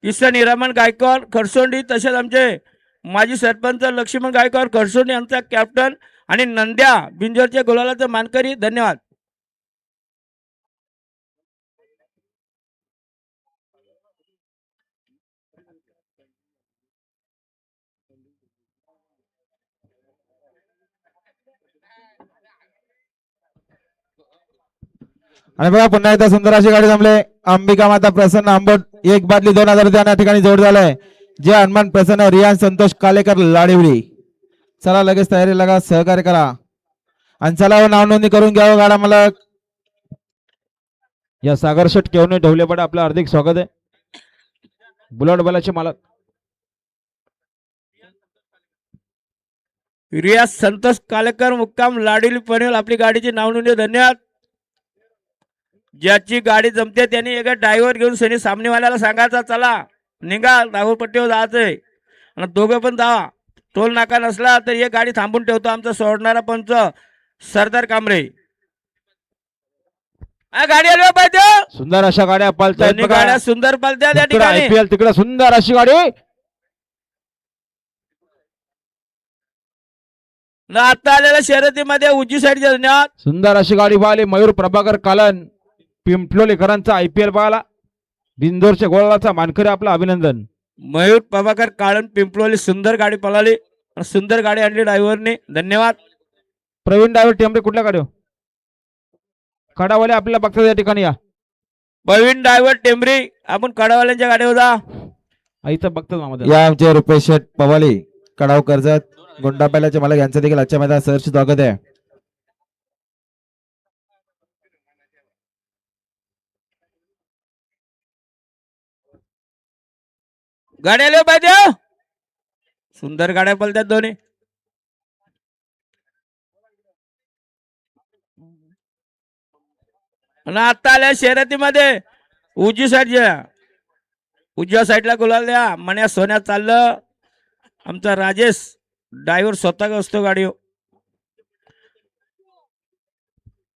किसन हिरामन गायकवाड खरसोंडी, तसेच आमचे माजी सरपंच लक्ष्मण गायकवाड खरसोंडी यांचा कॅप्टन आणि नंद्या बिंजोरच्या गुलालाचा मानकरी. धन्यवाद. आणि बघा पुन्हा एकदा सुंदर अशी गाडी जमले. अंबिका माता प्रसन्न आंबट 1 बादली 2000 रुपये या ठिकाणी जोड झालाय. जे हनुमान प्रसन्न रियान संतोष कालेकर लाडीवडी. चला लगेच तयारी लगा, सहकार्य करा आणि चला नाव नोंदणी करून घ्यावं गाडा मालक. या सागर शेट केवणे ढवलेपडे आपलं हार्दिक स्वागत आहे. बुलेट बैलाचे मालक रियाज संतोष कालेकर मुक्काम लाडीली पनवेल आपली गाडीची नाव नोंदणी. धन्यवाद. ज्याची गाडी जमते त्यांनी एका ड्रायव्हर घेऊन सनी सामनेवाल्याला सांगायचा चला निघा दागोपट्टीवर जायचंय आणि दोघं पण जावा. टोल नाका नसला तर ही गाडी थांबून ठेवतो आमचा सोडणारा पंच सरदार कांबरे. गाडी आली पाहिजे. सुंदर अशा गाड्या पळतायत. गाड्या सुंदर पळत्या त्या ठिकाणी. IPL तिकडे सुंदर अशी गाडी. आता आलेल्या शर्यतीमध्ये उजवी साईडच्या. धन्यवाद. सुंदर अशी गाडी पाहिली. मयूर प्रभाकर कालन पिंपलोलीकरांचा IPL पाहिला. बिंदोरच्या गोळाचा मानकरी आपलं अभिनंदन. मयूर प्रभाकर काळन पिंपलोली सुंदर गाडी पळाली. सुंदर गाडी आणली ड्रायव्हरने. धन्यवाद. प्रवीण ड्रायव्हर टेंबरे कुठल्या गाडी कडावाले आपल्याला बघतात या ठिकाणी. या प्रवीण ड्रायव्हर टेंबरी आपण कडावाल्यांच्या गाडीवर जा. आईचं बघतात मामा. या आमचे रुपेश शेठ पवाली कडाव कर्जत गोंडा बैलाचे मालक यांचं देखील आजच्या मैदानात सहर्ष स्वागत आहे. गाड्या आल्या पाहिजे. सुंदर गाड्या पळतात दोन्ही. आणि आता आल्या शर्यतीमध्ये उजव्या साईडला गुलाल द्या. मन्या सोन्या चाललं. आमचा राजेश ड्रायव्हर स्वतः असतो गाडी.